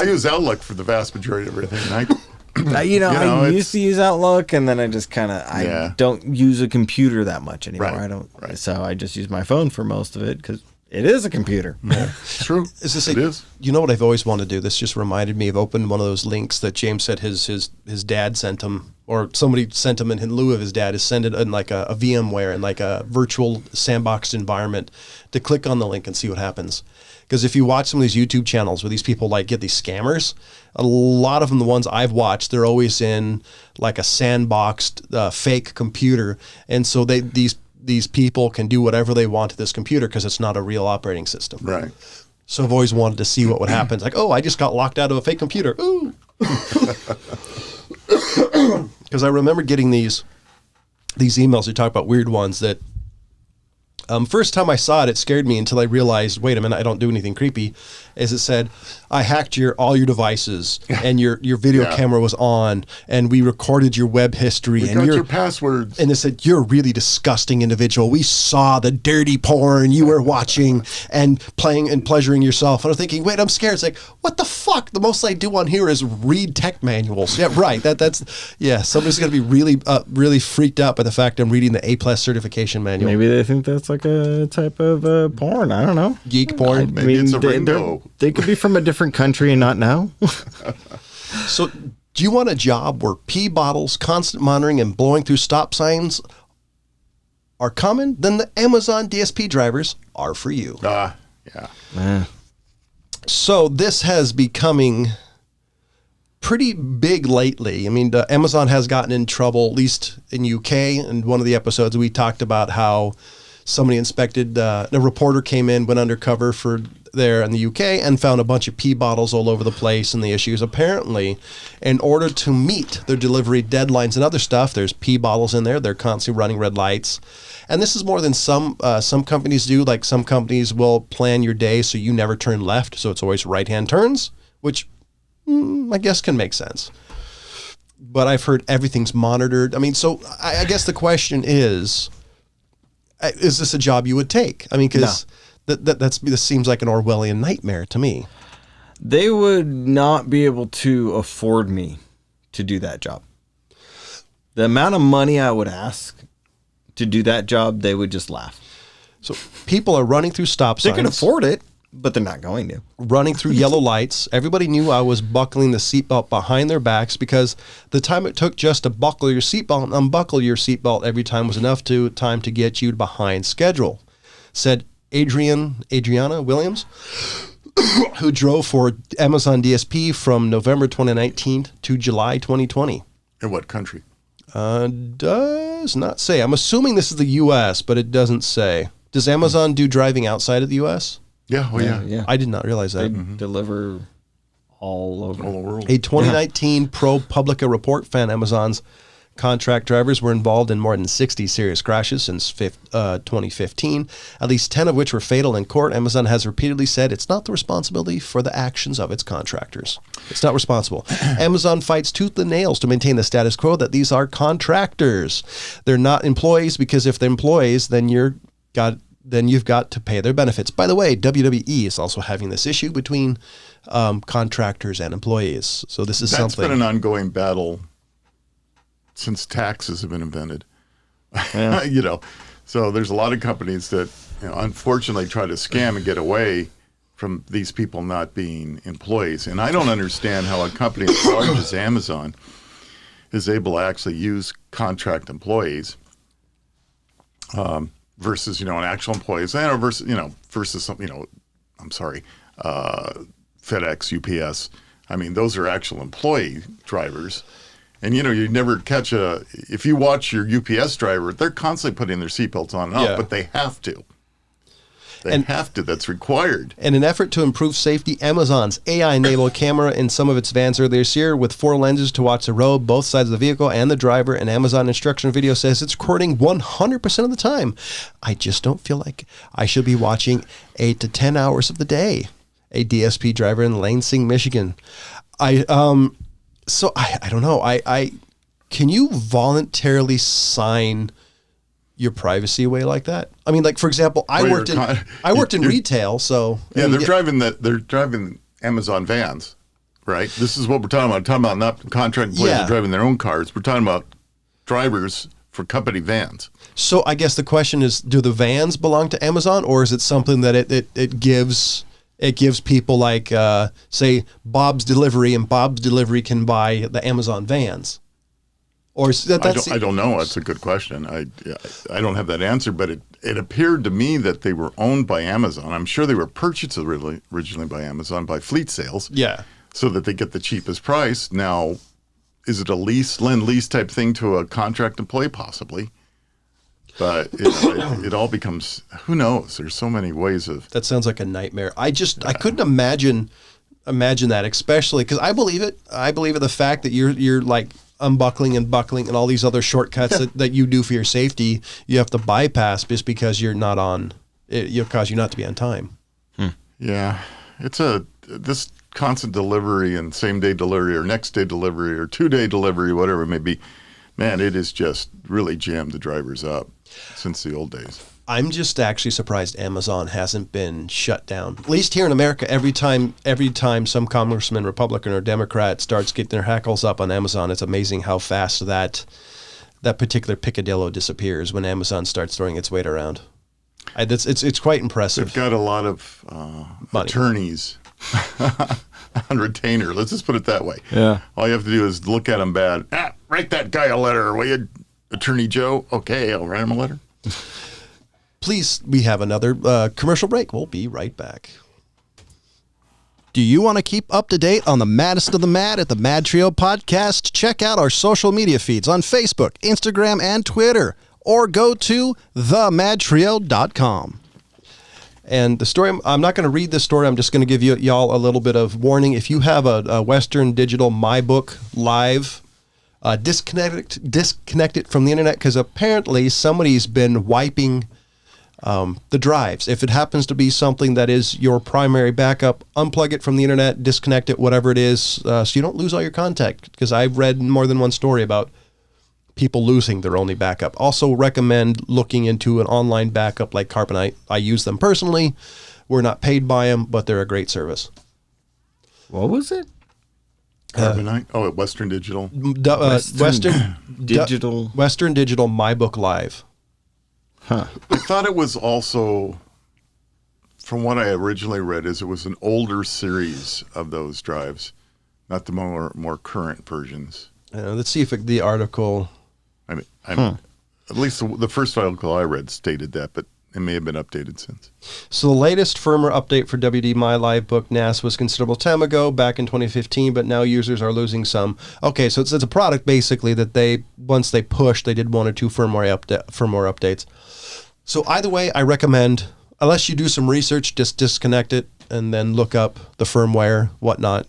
use Outlook for the vast majority of everything. I used to use Outlook, and then I just kind of I don't use a computer that much anymore. Right. I don't. Right. So I just use my phone for most of it because it is a computer. Yeah, it's true. It is. You know what I've always wanted to do? This just reminded me of opening one of those links that James said his dad sent him, or somebody sent him in lieu of his dad, is send it in like a VMware and like a virtual sandboxed environment to click on the link and see what happens. Because if you watch some of these YouTube channels where these people like get these scammers, a lot of them, the ones I've watched, they're always in like a sandboxed fake computer, and so these people can do whatever they want to this computer because it's not a real operating system. Right. So I've always wanted to see what would happen. It's like, oh, I just got locked out of a fake computer. Ooh. Because I remember getting these emails that talk about weird ones that first time I saw it, it scared me until I realized, wait a minute, I don't do anything creepy. As it said, I hacked all your devices and your video camera was on and we recorded your web history and your passwords. And it said, you're a really disgusting individual. We saw the dirty porn you were watching and playing and pleasuring yourself. And I'm thinking, wait, I'm scared. It's like, what the fuck? The most I do on here is read tech manuals. Yeah, right. That's somebody's going to be really freaked out by the fact I'm reading the A+ certification manual. Maybe they think that's like a type of porn. I don't know. Geek porn. Maybe it's a rainbow. They could be from a different country and not know. So, do you want a job where pee bottles, constant monitoring, and blowing through stop signs are common? Then the Amazon DSP drivers are for you. Yeah. So, this has becoming pretty big lately. I mean, Amazon has gotten in trouble, at least in UK. In one of the episodes, we talked about how somebody inspected, a reporter came in, went undercover for there in the UK and found a bunch of pee bottles all over the place and the issues. Apparently, in order to meet their delivery deadlines and other stuff, there's pee bottles in there. They're constantly running red lights. And this is more than some companies do. Like some companies will plan your day so you never turn left, so it's always right-hand turns, which I guess can make sense. But I've heard everything's monitored. I mean, so I guess the question is this a job you would take? I mean, because This seems like an Orwellian nightmare to me. They would not be able to afford me to do that job. The amount of money I would ask to do that job, they would just laugh. So people are running through stop signs. They can afford it, but they're not going to. Running through yellow lights. Everybody knew I was buckling the seatbelt behind their backs because the time it took just to buckle your seatbelt and unbuckle your seatbelt every time was enough time to get you behind schedule, said Adriana Williams, who drove for Amazon DSP from November 2019 to July 2020. In what country? Does not say. I'm assuming this is the U.S., but it doesn't say. Does Amazon do driving outside of the U.S.? Yeah, yeah. I did not realize that. They deliver all over All the world. A 2019 ProPublica report found Amazon's contract drivers were involved in more than 60 serious crashes since 2015, at least 10 of which were fatal in court. Amazon has repeatedly said it's not the responsibility for the actions of its contractors. It's not responsible. Amazon fights tooth and nails to maintain the status quo that these are contractors. They're not employees because if they're employees, then you've got to pay their benefits. By the way, WWE is also having this issue between contractors and employees. So this is That's something. been an ongoing battle since taxes have been invented. Yeah. So there's a lot of companies that unfortunately try to scam and get away from these people not being employees. And I don't understand how a company as large as Amazon is able to actually use contract employees versus an actual employees, versus some FedEx, UPS. I mean, those are actual employee drivers. And, you never catch if you watch your UPS driver, they're constantly putting their seatbelts on and off, but they have to. That's required. In an effort to improve safety, Amazon's AI-enabled camera in some of its vans earlier this year with 4 lenses to watch the road, both sides of the vehicle and the driver. An Amazon instruction video says it's recording 100% of the time. I just don't feel like I should be watching 8 to 10 hours of the day. A DSP driver in Lansing, Michigan. So I don't know. I can you voluntarily sign your privacy away like that? I mean, like for example, I worked in retail, so yeah, they're driving Amazon vans, right? This is what we're talking about. We're talking about not contract employees driving their own cars. We're talking about drivers for company vans. So I guess the question is, do the vans belong to Amazon, or is it something that it gives? It gives people like, say, Bob's Delivery, and Bob's Delivery can buy the Amazon vans. Or is I don't know. That's a good question. I don't have that answer, but it appeared to me that they were owned by Amazon. I'm sure they were purchased originally by Amazon by fleet sales. Yeah. So that they get the cheapest price. Now, is it a lend-lease type thing to a contract employee? Possibly. But it all becomes, who knows? There's so many ways of. That sounds like a nightmare. I couldn't imagine that, especially because I believe it. I believe it. The fact that you're like unbuckling and buckling and all these other shortcuts that you do for your safety, you have to bypass just because you're not on. It'll cause you not to be on time. Yeah, this constant delivery and same day delivery or next day delivery or 2-day delivery, whatever it may be. Man, it has just really jammed the drivers up since the old days. I'm just actually surprised Amazon hasn't been shut down. At least here in America, every time some congressman, Republican or Democrat, starts getting their hackles up on Amazon, it's amazing how fast that particular picadillo disappears when Amazon starts throwing its weight around. It's quite impressive. They've got a lot of attorneys on retainer. Let's just put it that way. Yeah. All you have to do is look at them bad. Write that guy a letter, will you, Attorney Joe? Okay, I'll write him a letter. Please, we have another commercial break. We'll be right back. Do you want to keep up to date on the maddest of the mad at the MadTrio podcast? Check out our social media feeds on Facebook, Instagram, and Twitter, or go to themadtrio.com. And the story, I'm not going to read this story. I'm just going to give y'all a little bit of warning. If you have a Western Digital MyBook Live, disconnect it from the internet, because apparently somebody's been wiping the drives. If it happens to be something that is your primary backup, unplug it from the internet, disconnect it, whatever it is, so you don't lose all your contact. Because I've read more than one story about people losing their only backup. Also recommend looking into an online backup like Carbonite. I use them personally. We're not paid by them, but they're a great service. What was it? Carbonite? At Western Digital. Western Digital. Western Digital MyBook Live. Huh. I thought it was also, from what I originally read, is it was an older series of those drives, not the more current versions. Let's see if the article... At least the first article I read stated that, but it may have been updated since. So the latest firmware update for WD My Live Book NAS was considerable time ago, back in 2015, but now users are losing some. Okay, so it's a product basically that once they pushed, they did 1 or 2 firmware updates. So either way, I recommend, unless you do some research, just disconnect it and then look up the firmware, whatnot.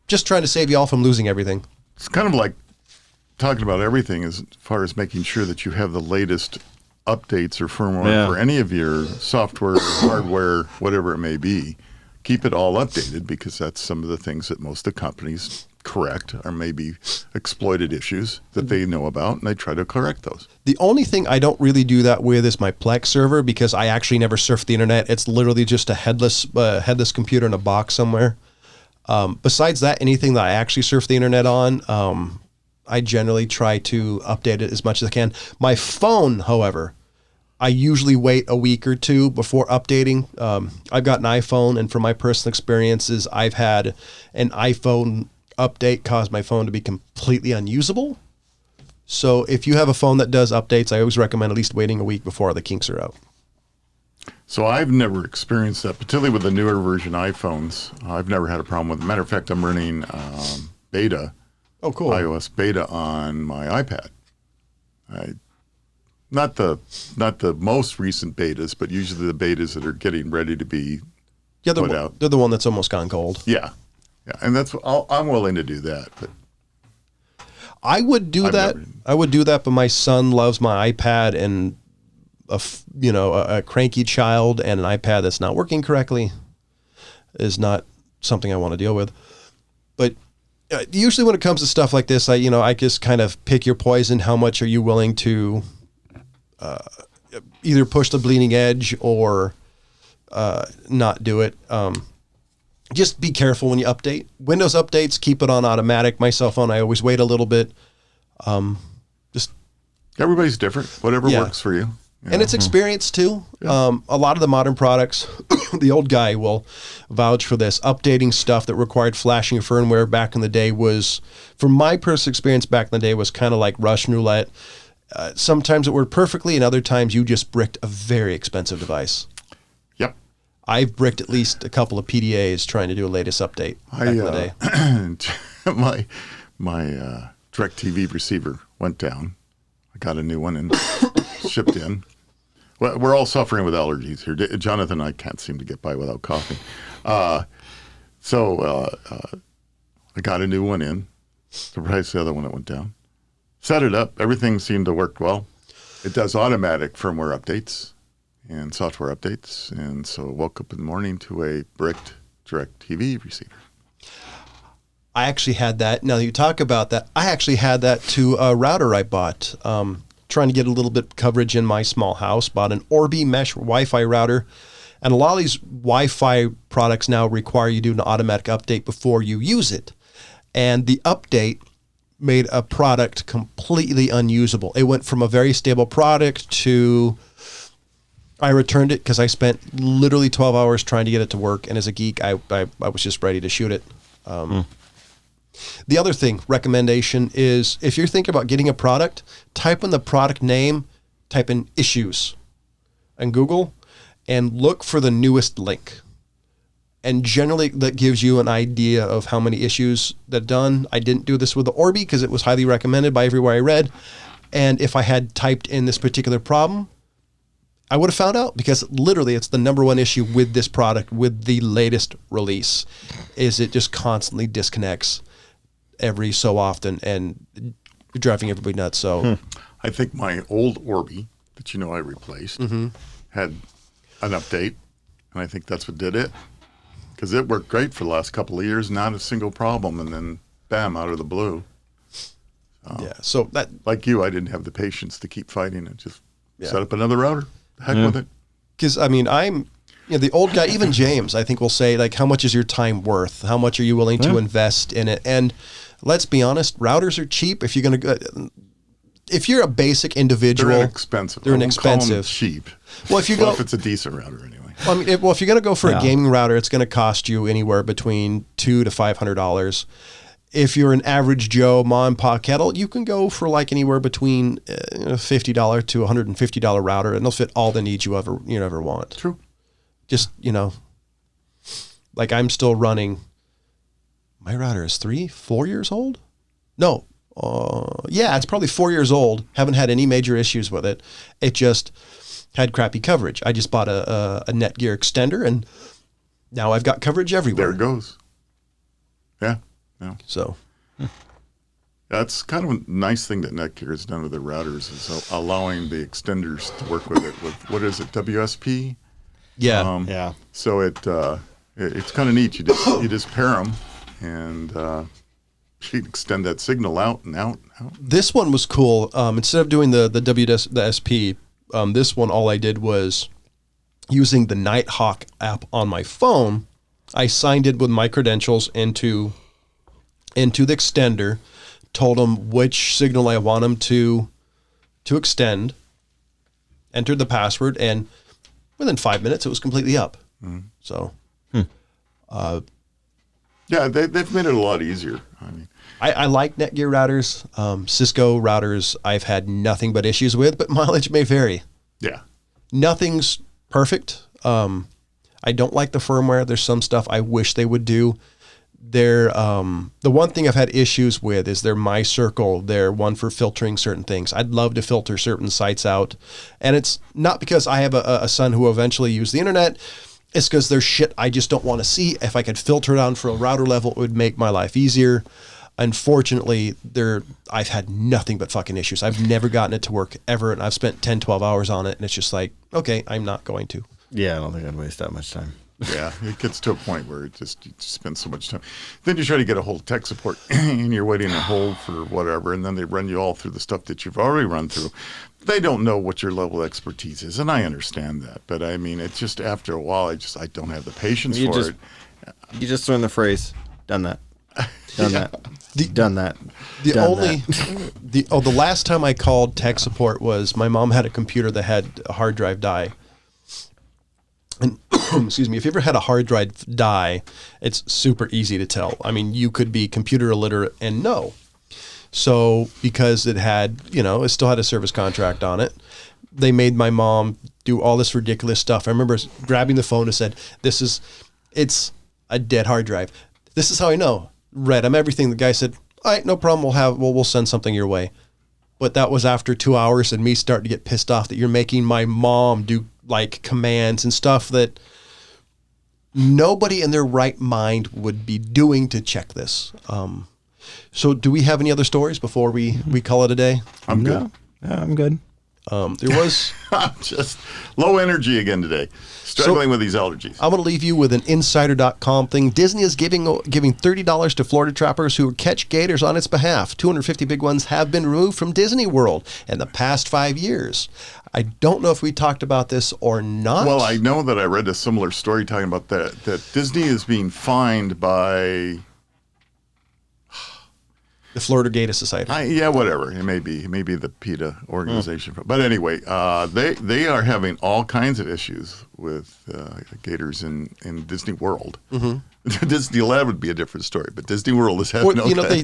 Just trying to save you all from losing everything. It's kind of like talking about everything as far as making sure that you have the latest updates or firmware for any of your software, hardware, whatever it may be. Keep it all updated, because that's some of the things that most of the companies correct, or maybe exploited issues that they know about, and they try to correct those. The only thing I don't really do that with is my Plex server, because I actually never surf the internet. It's literally just a headless computer in a box somewhere. Besides that, anything that I actually surf the internet on, I generally try to update it as much as I can. My phone, however, I usually wait a week or 2 before updating. I've got an iPhone, and from my personal experiences, I've had an iPhone update cause my phone to be completely unusable. So if you have a phone that does updates, I always recommend at least waiting a week before the kinks are out. So I've never experienced that, particularly with the newer version iPhones. I've never had a problem with it. Matter of fact, I'm running beta. Oh, cool. iOS beta on my iPad. Not the most recent betas, but usually the betas that are getting ready to be put out. They're the one that's almost gone cold. Yeah, and that's I'm willing to do that. But I would do that. I would do that, but my son loves my iPad, and a cranky child and an iPad that's not working correctly is not something I want to deal with. But usually when it comes to stuff like this, I just kind of pick your poison. How much are you willing to either push the bleeding edge or not do it? Just be careful when you update. Windows updates, keep it on automatic. My cell phone, I always wait a little bit. Just everybody's different. Whatever works for you. And it's experience too. Yeah. A lot of the modern products, the old guy will vouch for this. Updating stuff that required flashing firmware back in the day was, from my personal experience back in the day, was kind of like Russian roulette. Sometimes it worked perfectly, and other times you just bricked a very expensive device. Yep. I've bricked at least a couple of PDAs trying to do a latest update back in the day. my DirecTV receiver went down. I got a new one and shipped in. Well, we're all suffering with allergies here. Jonathan and I can't seem to get by without coffee. So I got a new one in. Surprised the other one that went down. Set it up. Everything seemed to work well. It does automatic firmware updates and software updates. And so I woke up in the morning to a bricked DirecTV receiver. I actually had that. Now that you talk about that, I actually had that to a router I bought. Trying to get a little bit of coverage in my small house. Bought an Orbi mesh Wi-Fi router. And a lot of these Wi-Fi products now require you to do an automatic update before you use it. And the update made a product completely unusable. It went from a very stable product to, I returned it because I spent literally 12 hours trying to get it to work. And as a geek, I was just ready to shoot it. The other thing, recommendation, is if you're thinking about getting a product, type in the product name, type in issues in Google, and look for the newest link. And generally that gives you an idea of how many issues that done. I didn't do this with the Orbi because it was highly recommended by everywhere I read. And if I had typed in this particular problem, I would have found out, because literally it's the #1 issue with this product, with the latest release, is it just constantly disconnects every so often and driving everybody nuts. So I think my old Orbi that I replaced had an update, and I think that's what did it, because it worked great for the last couple of years, not a single problem, and then bam, out of the blue. Yeah. So that, Like you, I didn't have the patience to keep fighting and just Yeah. set up another router. The heck with it. because I mean, the old guy, even James, I think will say, like, how much is your time worth? How much are you willing to invest in it? And let's be honest, routers are cheap. If you're going to, if you're a basic individual, They're inexpensive. They're I won't call them inexpensive. cheap. Well, if you Well, go, if it's a decent router anyway. I mean, if you're going to go for a gaming router, it's going to cost you anywhere between $200 to $500. If you're an average Joe mom and pop kettle, you can go for like anywhere between $50 to $150 router, and they'll fit all the needs you ever want. True. Just, like I'm still running. My router is 4 years old. No, yeah, it's probably 4 years old. Haven't had any major issues with it. It just had crappy coverage. I just bought a Netgear extender, and now I've got coverage everywhere. There it goes. Yeah. Yeah. So That's kind of a nice thing that Netgear has done with their routers is allowing the extenders to work with it with, what is it, WSP? yeah, Yeah. So it's kind of neat. You just pair them and you can extend that signal out and out and out. this one was cool. Instead of doing the WSP, this one all I did was using the Nighthawk app on my phone. I signed in with my credentials into the extender, told them which signal I want them to extend, entered the password, and within 5 minutes it was completely up. So, Yeah, they've made it a lot easier. I mean, I like Netgear routers. Cisco routers I've had nothing but issues with, but mileage may vary. yeah. Nothing's perfect. I don't like the firmware. There's some stuff I wish they would do. The one thing I've had issues with is their My Circle, their one for filtering certain things. I'd love to filter certain sites out. And it's not because I have a son who will eventually use the internet. It's because there's shit I just don't want to see. If I could filter it on for a router level, it would make my life easier. Unfortunately, I've had nothing but fucking issues. I've never gotten it to work ever, and I've spent 10, 12 hours on it, and it's just like, okay, I'm not going to. Yeah, I don't think I'd waste that much time. Yeah, it gets to a point where you just spend so much time. Then you try to get a hold of tech support, and you're waiting on hold for whatever, and then they run you all through the stuff that you've already run through. They don't know what your level of expertise is, and I understand that. But I mean, it's just after a while, I don't have the patience for it. You just learn the phrase, done that. Done that. Done that. The last time I called tech support was my mom had a computer that had a hard drive die. And excuse me, if you ever had a hard drive die, it's super easy to tell. I mean, you could be computer illiterate and know. So because it had, it still had a service contract on it, they made my mom do all this ridiculous stuff. I remember grabbing the phone and said, it's a dead hard drive. This is how I know. Read them everything. The guy said, all right, no problem. We'll send something your way. But that was after 2 hours and me starting to get pissed off that you're making my mom do like commands and stuff that nobody in their right mind would be doing to check this. So do we have any other stories before we call it a day? I'm good. Yeah, I'm good. There was... I'm just low energy again today. Struggling with these allergies. I'm going to leave you with an insider.com thing. Disney is giving $30 to Florida trappers who catch gators on its behalf. 250 big ones have been removed from Disney World in the past 5 years. I don't know if we talked about this or not. Well, I know that I read a similar story talking about that Disney is being fined by... the Florida Gator Society. Yeah, whatever. It may be the PETA organization. But anyway, they are having all kinds of issues with gators in Disney World. Mm-hmm. Disneyland would be a different story, but Disney World is having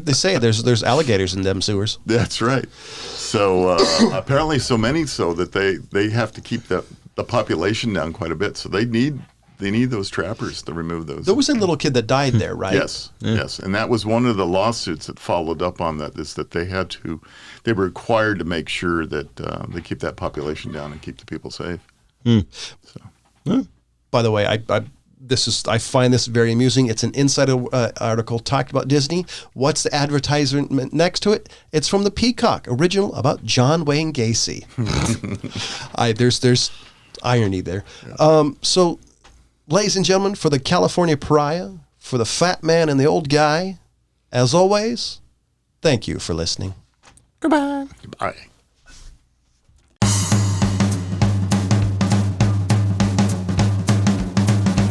they say there's alligators in them sewers. That's right. So apparently so many so that they have to keep the population down quite a bit. So they need those trappers to remove those. There was a little kid that died there, right? Yes, yes. And that was one of the lawsuits that followed up on that, is that they were required to make sure that they keep that population down and keep the people safe. So. By the way, I find this very amusing. It's an insider article talked about Disney. What's the advertisement next to it? It's from the Peacock, original about John Wayne Gacy. There's irony there. Yeah. So, ladies and gentlemen, for the California Pariah, for the fat man and the old guy, as always, thank you for listening. Goodbye. Goodbye.